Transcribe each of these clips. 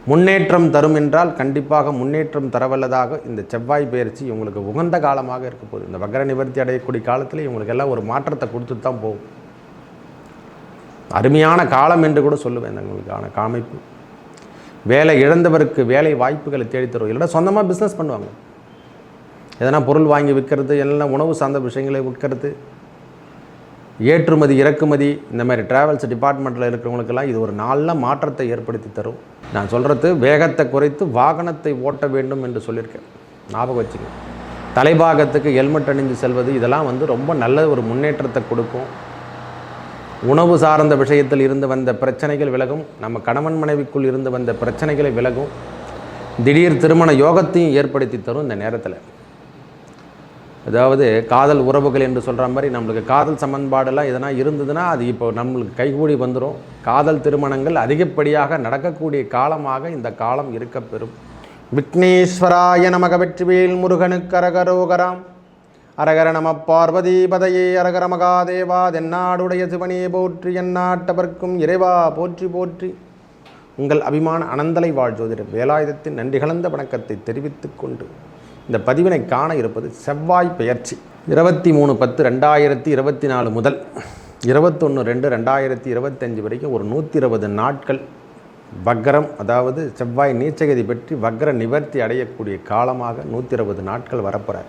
முன்னேற்றம் தரும் என்றால் கண்டிப்பாக முன்னேற்றம் தரவல்லதாக இந்த செவ்வாய் பயிற்சி உங்களுக்கு உகந்த காலமாக இருக்க போகுது. இந்த வக்ர நிவர்த்தி அடையக்கூடிய காலத்தில் இவங்களுக்கு எல்லாம் ஒரு மாற்றத்தை கொடுத்துட்டு தான் போகும். அருமையான காலம் என்று கூட சொல்லுவேன். உங்களுக்கான காமைப்பு வேலை இழந்தவருக்கு வேலை வாய்ப்புகளை தேடித்தரும். இல்லைனா சொந்தமாக பிஸ்னஸ் பண்ணுவாங்க. எதனா பொருள் வாங்கி விற்கிறது, எல்லாம் உணவு சார்ந்த விஷயங்களை விற்கிறது, ஏற்றுமதி இறக்குமதி, இந்த மாதிரி ட்ராவல்ஸ் டிபார்ட்மெண்ட்டில் இருக்கிறவங்களுக்கெல்லாம் இது ஒரு நல்ல மாற்றத்தை ஏற்படுத்தி தரும். நான் சொல்கிறது வேகத்தை குறைத்து வாகனத்தை ஓட்ட வேண்டும் என்று சொல்லியிருக்கேன். ஞாபகம் வச்சுங்க. தலைபாகத்துக்கு ஹெல்மெட் அணிந்து செல்வது இதெல்லாம் ரொம்ப நல்ல ஒரு முன்னேற்றத்தை கொடுக்கும். உணவு சார்ந்த விஷயத்தில் இருந்து வந்த பிரச்சனைகள் விலகும். நம்ம கணவன் மனைவிக்குள் இருந்து வந்த பிரச்சனைகளை விலகும். திடீர் திருமண யோகத்தையும் ஏற்படுத்தி தரும் இந்த நேரத்தில். அதாவது காதல் உறவுகள் என்று சொல்கிற மாதிரி நம்மளுக்கு காதல் சமன்பாடெல்லாம் எதனா இருந்ததுன்னா அது இப்போ நம்மளுக்கு கைகூடி வந்துடும். காதல் திருமணங்கள் அதிகப்படியாக நடக்கக்கூடிய காலமாக இந்த காலம் இருக்க பெறும். விக்னேஸ்வராய நமக வெற்றிவேல் முருகனுக்கு அரகரோகராம். அரகர நம பார்வதி பதையே அரகர மகாதேவா. தென்னாடுடைய சிவனே போற்றி, எந்நாட்டவர்க்கும் இறைவா போற்றி போற்றி. உங்கள் அபிமான அனந்தலை வாழ் ஜோதிடர் வேலாயுதத்தின் நன்றி கலந்த வணக்கத்தை தெரிவித்து கொண்டு இந்த பதிவினை காண இருப்பது செவ்வாய் பெயர்ச்சி. 23/10/2024 முதல் 21/2/2025 வரைக்கும் ஒரு 120 நாட்கள் வக்ரம், அதாவது செவ்வாய் நீச்சகதி பெற்றி வக்ர நிவர்த்தி அடையக்கூடிய காலமாக 120 நாட்கள் வரப்போகிறார்.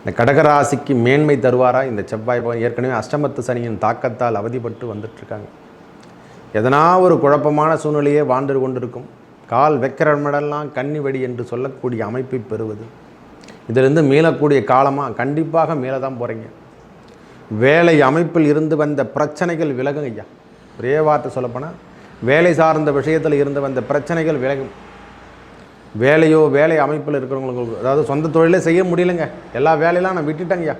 இந்த கடகராசிக்கு மேன்மை தருவாரா இந்த செவ்வாய்? ஏற்கனவே அஷ்டமத்து சனியின் தாக்கத்தால் அவதிப்பட்டு வந்துட்டுருக்காங்க. எதனா ஒரு குழப்பமான சூழ்நிலையே வாழ்ந்து கொண்டிருக்கும். கால் வைக்கிறமெல்லாம் கன்னி வெடி என்று சொல்லக்கூடிய அமைப்பை பெறுவது, இதிலிருந்து மீளக்கூடிய காலமாக கண்டிப்பாக மேலே தான் போகிறீங்க. வேலை அமைப்பில் இருந்து வந்த பிரச்சனைகள் விலகும் ஐயா. ஒரே வார்த்தை சொல்லப்போனால் வேலை சார்ந்த விஷயத்தில் இருந்து வந்த பிரச்சனைகள் விலகும். வேலையோ வேலை அமைப்பில் இருக்கிறவங்களுக்கு, அதாவது சொந்த தொழிலே செய்ய முடியலைங்க, எல்லா வேலையெல்லாம் நான் விட்டுட்டேங்க ஐயா,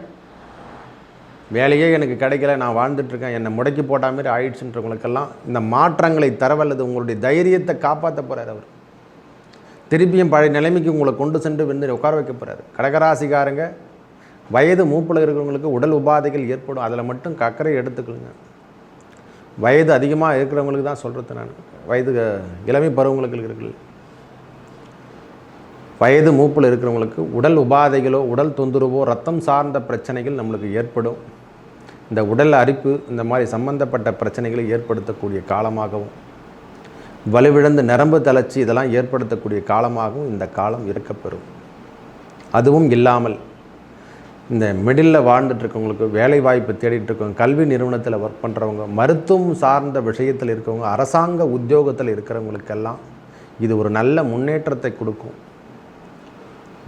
வேலையே எனக்கு கிடைக்கல, நான் வாழ்ந்துட்டுருக்கேன், என்னை முடக்கி போட்ட மாதிரி ஆயிடுச்சுன்றவங்களுக்கெல்லாம் இந்த மாற்றங்களை தரவல்லது. உங்களுடைய தைரியத்தை காப்பாற்ற போகிறார் அவர். திருப்பியும் பழைய நிலைமைக்கு உங்களை கொண்டு சென்று வந்து உட்கார வைக்க போகிறார். கடகராசிக்காரங்க வயது மூப்பில் இருக்கிறவங்களுக்கு உடல் உபாதைகள் ஏற்படும். அதில் மட்டும் அக்கறை எடுத்துக்கொள்ளுங்க. வயது அதிகமாக இருக்கிறவங்களுக்கு தான் சொல்கிறது நான். வயது இளமை பருவங்களுக்கு இருக்குல்ல, வயது மூப்பில் இருக்கிறவங்களுக்கு உடல் உபாதைகளோ உடல் தொந்தரவோ ரத்தம் சார்ந்த பிரச்சனைகள் நம்மளுக்கு ஏற்படும். இந்த உடல் அரிப்பு இந்த மாதிரி சம்பந்தப்பட்ட பிரச்சனைகளை ஏற்படுத்தக்கூடிய காலமாகவும், வலுவிழந்து நரம்பு தளர்ச்சி இதெல்லாம் ஏற்படுத்தக்கூடிய காலமாகவும் இந்த காலம் இருக்கப்பெறும். அதுவும் இல்லாமல் இந்த மிடில் வாழ்ந்துட்டுருக்கவங்களுக்கு, வேலை வாய்ப்பு தேடிட்டு இருக்கவங்க, கல்வி நிறுவனத்தில் ஒர்க் பண்ணுறவங்க, மருத்துவம் சார்ந்த விஷயத்தில் இருக்கவங்க, அரசாங்க உத்தியோகத்தில் இருக்கிறவங்களுக்கெல்லாம் இது ஒரு நல்ல முன்னேற்றத்தை கொடுக்கும்.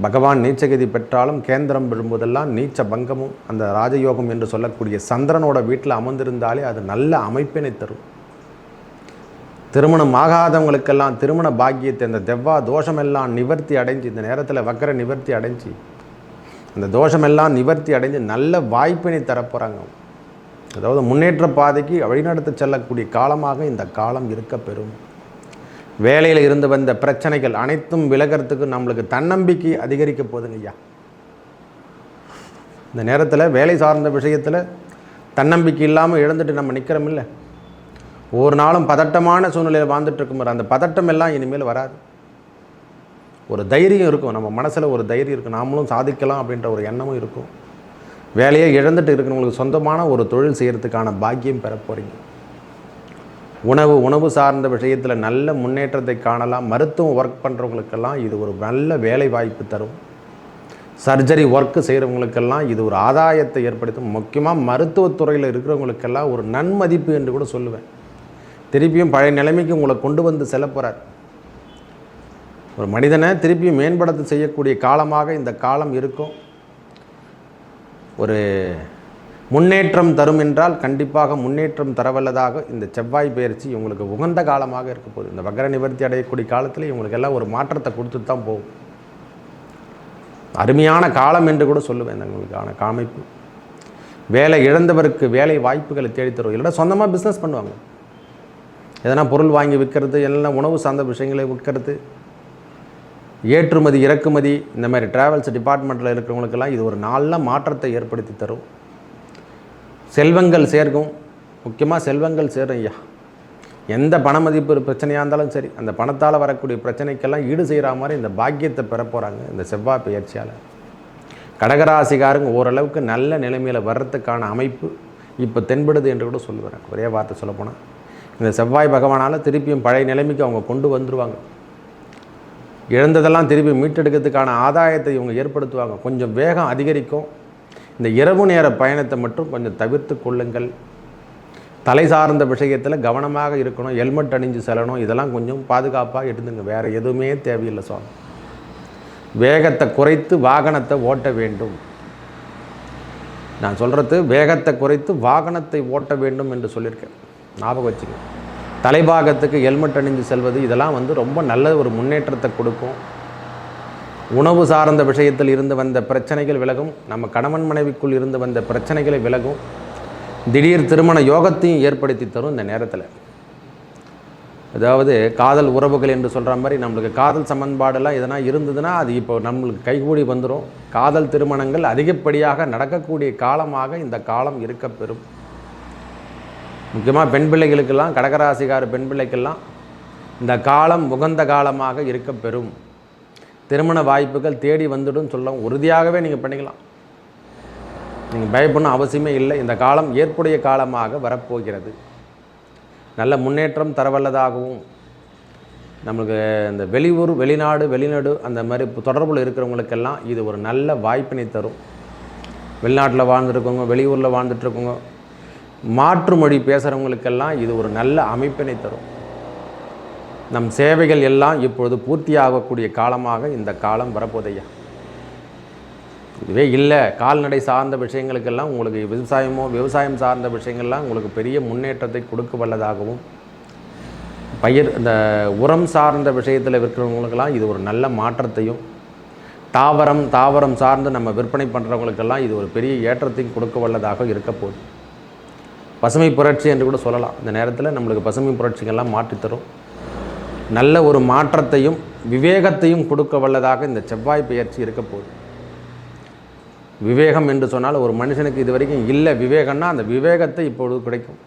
பகவான் நீச்சகதி பெற்றாலும் கேந்திரம் விழும்போதெல்லாம் நீச்ச பங்கமும் அந்த ராஜயோகம் என்று சொல்லக்கூடிய சந்திரனோட வீட்டில் அமர்ந்திருந்தாலே அது நல்ல அமைப்பினை தரும். திருமணம் ஆகாதவங்களுக்கெல்லாம் திருமண பாக்கியத்தை, அந்த தெவ்வா தோஷமெல்லாம் நிவர்த்தி அடைஞ்சு, இந்த நேரத்தில் வக்கர நிவர்த்தி அடைஞ்சு அந்த தோஷமெல்லாம் நிவர்த்தி அடைஞ்சு நல்ல வாய்ப்பினை தரப்போகிறாங்க. அதாவது முன்னேற்ற பாதைக்கு வழிநடத்த செல்லக்கூடிய காலமாக இந்த காலம் இருக்க பெறும். வேலையில் இருந்து வந்த பிரச்சனைகள் அனைத்தும் விலகிறதுக்கு நம்மளுக்கு தன்னம்பிக்கை அதிகரிக்க போதுங்க ஐயா. இந்த நேரத்தில் வேலை சார்ந்த விஷயத்தில் தன்னம்பிக்கை இல்லாமல் இழந்துட்டு நம்ம நிற்கிறோம் இல்லை, ஒரு நாளும் பதட்டமான சூழ்நிலையில் வாழ்ந்துட்டு இருக்கும். அந்த பதட்டம் எல்லாம் இனிமேல் வராது. ஒரு தைரியம் இருக்கும், நம்ம மனசில் ஒரு தைரியம் இருக்கும், நாமளும் சாதிக்கலாம் அப்படின்ற ஒரு எண்ணமும் இருக்கும். வேலையை இழந்துட்டு இருக்கிறவங்களுக்கு சொந்தமான ஒரு தொழில் செய்கிறதுக்கான பாக்கியம் பெற போகிறீங்க. உணவு சார்ந்த விஷயத்தில் நல்ல முன்னேற்றத்தை காணலாம். மருத்துவம் ஒர்க் பண்ணுறவங்களுக்கெல்லாம் இது ஒரு நல்ல வேலை வாய்ப்பு தரும். சர்ஜரி ஒர்க்கு செய்கிறவங்களுக்கெல்லாம் இது ஒரு ஆதாயத்தை ஏற்படுத்தும். முக்கியமாக மருத்துவத்துறையில் இருக்கிறவங்களுக்கெல்லாம் ஒரு நன்மதிப்பு என்று கூட சொல்லுவேன். திருப்பியும் பழைய நிலைமைக்கு உங்களை கொண்டு வந்து செல்ல போகிறார். ஒரு மனிதனை திருப்பியும் மேம்படுத்த செய்யக்கூடிய காலமாக இந்த காலம் இருக்கும். ஒரு முன்னேற்றம் தரும் என்றால் கண்டிப்பாக முன்னேற்றம் தரவல்லதாக இந்த செவ்வாய் பயிற்சி உங்களுக்கு உகந்த காலமாக இருக்க போகுது. இந்த வக்ர நிவர்த்தி அடையக்கூடிய காலத்தில் இவங்களுக்கு எல்லாம் ஒரு மாற்றத்தை கொடுத்துட்டு தான் போகும். அருமையான காலம் என்று கூட சொல்லுவேன். உங்களுக்கான காமைப்பு வேலை இழந்தவருக்கு வேலை வாய்ப்புகளை தேடித்தரும். இல்லைனா சொந்தமாக பிஸ்னஸ் பண்ணுவாங்க. எதனா பொருள் வாங்கி விற்கிறது, எல்லாம் உணவு சார்ந்த விஷயங்களை விற்கிறது, ஏற்றுமதி இறக்குமதி, இந்த மாதிரி ட்ராவல்ஸ் டிபார்ட்மெண்ட்டில் இருக்கிறவங்களுக்கெல்லாம் இது ஒரு நல்ல மாற்றத்தை ஏற்படுத்தி தரும். செல்வங்கள் சேர்க்கும். முக்கியமாக செல்வங்கள் சேரும் ஐயா. எந்த பண மதிப்பு பிரச்சனையாக இருந்தாலும் சரி, அந்த பணத்தால் வரக்கூடிய பிரச்சனைக்கெல்லாம் ஈடு செய்கிற மாதிரி இந்த பாக்கியத்தை பெற போகிறாங்க இந்த செவ்வாய் பெயர்ச்சியால். கடகராசிக்காரங்க ஓரளவுக்கு நல்ல நிலைமையில் வர்றதுக்கான அமைப்பு இப்போ தென்படுது என்று கூட சொல்லுவேன். ஒரே வார்த்தை சொல்லப்போனால் இந்த செவ்வாய் பகவானால் திருப்பியும் பழைய நிலைமைக்கு அவங்க கொண்டு வந்துடுவாங்க. இழந்ததெல்லாம் திருப்பி மீட்டெடுக்கிறதுக்கான ஆதாயத்தை இவங்க ஏற்படுத்துவாங்க. கொஞ்சம் வேகம் அதிகரிக்கும். இந்த இரவு நேர பயணத்தை மட்டும் கொஞ்சம் தவிர்த்து கொள்ளுங்கள். தலை சார்ந்த விஷயத்தில் கவனமாக இருக்கணும். ஹெல்மெட் அணிஞ்சு செல்லணும். இதெல்லாம் கொஞ்சம் பாதுகாப்பாக எடுத்துங்க. வேறு எதுவுமே தேவையில்லை சுவாமி. வேகத்தை குறைத்து வாகனத்தை ஓட்ட வேண்டும். நான் சொல்கிறது வேகத்தை குறைத்து வாகனத்தை ஓட்ட வேண்டும் என்று சொல்லியிருக்கேன். ஞாபகம் வச்சுங்க. தலைபாகத்துக்கு ஹெல்மெட் அணிஞ்சு செல்வது இதெல்லாம் ரொம்ப நல்ல ஒரு முன்னேற்றத்தை கொடுக்கும். உணவு சார்ந்த விஷயத்தில் இருந்து வந்த பிரச்சனைகள் விலகும். நம்ம கணவன் மனைவிக்குள் இருந்து வந்த பிரச்சனைகளை விலகும். திடீர் திருமண யோகத்தையும் ஏற்படுத்தி தரும் இந்த நேரத்தில். அதாவது காதல் உறவுகள் என்று சொல்கிற மாதிரி நம்மளுக்கு காதல் சமன்பாடெல்லாம் எதனா இருந்ததுன்னா அது இப்போ நம்மளுக்கு கைகூடி வந்துடும். காதல் திருமணங்கள் அதிகப்படியாக நடக்கக்கூடிய காலமாக இந்த காலம் இருக்கப்பெறும். முக்கியமாக பெண் பிள்ளைகளுக்கெல்லாம், கடகராசிக்கார பெண் பிள்ளைக்கெல்லாம் இந்த காலம் உகந்த காலமாக இருக்கப்பெறும். திருமண வாய்ப்புகள் தேடி வந்துடும் சொல்ல உறுதியாகவே நீங்கள் பண்ணிக்கலாம். நீங்கள் பயப்படணும் அவசியமே இல்லை. இந்த காலம் ஏற்புடைய காலமாக வரப்போகிறது. நல்ல முன்னேற்றம் தரவல்லதாகவும் நம்மளுக்கு இந்த வெளியூர் வெளிநாடு அந்த மாதிரி தொடர்பில் இருக்கிறவங்களுக்கெல்லாம் இது ஒரு நல்ல வாய்ப்பினை தரும். வெளிநாட்டில் வாழ்ந்துருக்கவங்க, வெளியூரில் வாழ்ந்துட்டுருக்கவங்க, மாற்று மொழி பேசுகிறவங்களுக்கெல்லாம் இது ஒரு நல்ல அமைப்பினை தரும். நம் சேவைகள் எல்லாம் இப்பொழுது பூர்த்தியாகக்கூடிய காலமாக இந்த காலம் வரப்போதையா. இதுவே இல்லை கால்நடை சார்ந்த விஷயங்களுக்கெல்லாம் உங்களுக்கு விவசாயம் சார்ந்த விஷயங்கள்லாம் உங்களுக்கு பெரிய முன்னேற்றத்தை கொடுக்க வல்லதாகவும், இந்த உரம் சார்ந்த விஷயத்தில் விற்கிறவங்களுக்கெல்லாம் இது ஒரு நல்ல மாற்றத்தையும், தாவரம் சார்ந்து நம்ம விற்பனை பண்ணுறவங்களுக்கெல்லாம் இது ஒரு பெரிய ஏற்றத்தையும் கொடுக்க வல்லதாக இருக்க போகுது. பசுமை புரட்சி என்று கூட சொல்லலாம். இந்த நேரத்தில் நம்மளுக்கு பசுமை புரட்சிகள்லாம் மாற்றித்தரும். நல்ல ஒரு மாற்றத்தையும் விவேகத்தையும் கொடுக்க வல்லதாக இந்த செவ்வாய் பெயர்ச்சி இருக்க போகுது. விவேகம் என்று சொன்னால் ஒரு மனுஷனுக்கு இது வரைக்கும் இல்லை விவேகம்னா அந்த விவேகத்தை இப்பொழுது கிடைக்கும்.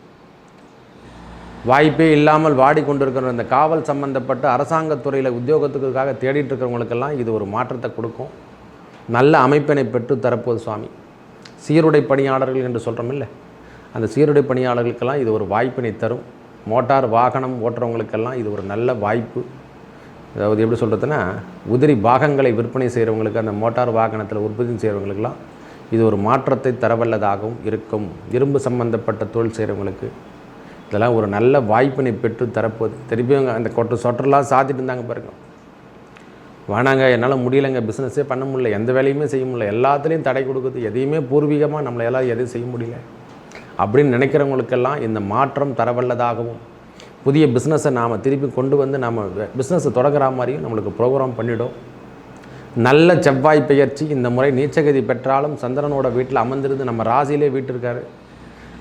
வாய்ப்பே இல்லாமல் வாடிக்கொண்டிருக்கிற இந்த காவல் சம்பந்தப்பட்ட அரசாங்கத்துறையில் உத்தியோகத்துக்காக தேடிட்டு இருக்கிறவங்களுக்கெல்லாம் இது ஒரு மாற்றத்தை கொடுக்கும். நல்ல அமைப்பினை பெற்று தரப்போது சுவாமி. சீருடை பணியாளர்கள் என்று சொல்கிறோம் இல்லை, அந்த சீருடை பணியாளர்களுக்கெல்லாம் இது ஒரு வாய்ப்பினை தரும். மோட்டார் வாகனம் ஓட்டுறவங்களுக்கெல்லாம் இது ஒரு நல்ல வாய்ப்பு. அதாவது எப்படி சொல்கிறதுன்னா, உதிரி பாகங்களை விற்பனை செய்கிறவங்களுக்கு, அந்த மோட்டார் வாகனத்தில் உற்பத்தி செய்கிறவங்களுக்கெல்லாம் இது ஒரு மாற்றத்தை தரவல்லதாகவும் இருக்கும். இரும்பு சம்பந்தப்பட்ட தொழில் செய்கிறவங்களுக்கு இதெல்லாம் ஒரு நல்ல வாய்ப்பினை பெற்று தரப்போகுது. திருப்பியும் அந்த சொட்டர்லாம் சாத்திட்டு இருந்தாங்க பாருங்க, வேணாங்க என்னால் முடியலைங்க, பிஸ்னஸே பண்ண முடியல, எந்த வேலையுமே செய்ய முடியல, எல்லாத்துலேயும் தடை கொடுக்குது, எதையுமே பூர்வீகமாக நம்மளை எல்லாம் எதையும் செய்ய முடியல அப்படின்னு நினைக்கிறவங்களுக்கெல்லாம் இந்த மாற்றம் தரவல்லதாகவும், புதிய பிஸ்னஸை நாம் திருப்பி கொண்டு வந்து நாம் பிஸ்னஸை தொடங்குற மாதிரியும் நம்மளுக்கு ப்ரோக்ராம் பண்ணிவிடும். நல்ல செவ்வாய் பெயர்ச்சி இந்த முறை நீச்சகதி பெற்றாலும் சந்திரனோட வீட்டில் அமர்ந்திருந்து நம்ம ராசியிலே வீட்டிருக்காரு.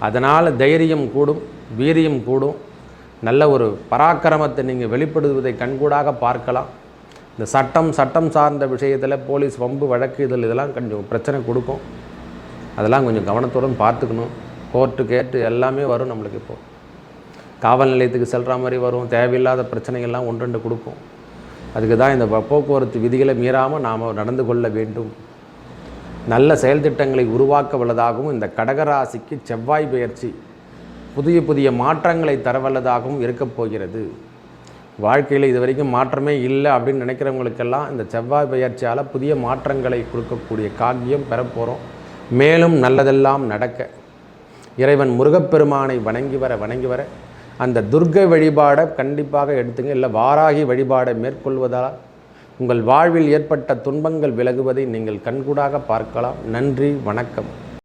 அதனால் தைரியம் கூடும், வீரியம் கூடும். நல்ல ஒரு பராக்கிரமத்தை நீங்கள் வெளிப்படுத்துவதை கண்கூடாக பார்க்கலாம். இந்த சட்டம் சார்ந்த விஷயத்தில் போலீஸ் வம்பு வழக்கு இதெல்லாம் கொஞ்சம் பிரச்சனை கொடுக்கும். அதெல்லாம் கொஞ்சம் கவனத்துடன் பார்த்துக்கணும். கோர்ட்டு கேட்டு எல்லாமே வரும். நம்மளுக்கு இப்போது காவல் நிலையத்துக்கு செல்கிற மாதிரி வரும். தேவையில்லாத பிரச்சனைகள்லாம் ஒன்று கொடுக்கும். அதுக்கு தான் இந்த போக்குவரத்து விதிகளை மீறாமல் நாம் நடந்து கொள்ள வேண்டும். நல்ல செயல் திட்டங்களை உருவாக்க வல்லதாகவும் இந்த கடகராசிக்கு செவ்வாய் பெயர்ச்சி புதிய மாற்றங்களை தரவல்லதாகவும் இருக்கப் போகிறது. வாழ்க்கையில் இது வரைக்கும் மாற்றமே இல்லை அப்படின்னு நினைக்கிறவங்களுக்கெல்லாம் இந்த செவ்வாய் பெயர்ச்சியால் புதிய மாற்றங்களை கொடுக்கக்கூடிய காக்கியம் பெறப்போகிறோம். மேலும் நல்லதெல்லாம் நடக்க இறைவன் முருகப்பெருமானை வணங்கி வர அந்த துர்க்கை வழிபாடை கண்டிப்பாக எடுத்துங்க. இல்லை வாராகி வழிபாடை மேற்கொள்வதால் உங்கள் வாழ்வில் ஏற்பட்ட துன்பங்கள் விலகுவதை நீங்கள் கண்கூடாக பார்க்கலாம். நன்றி, வணக்கம்.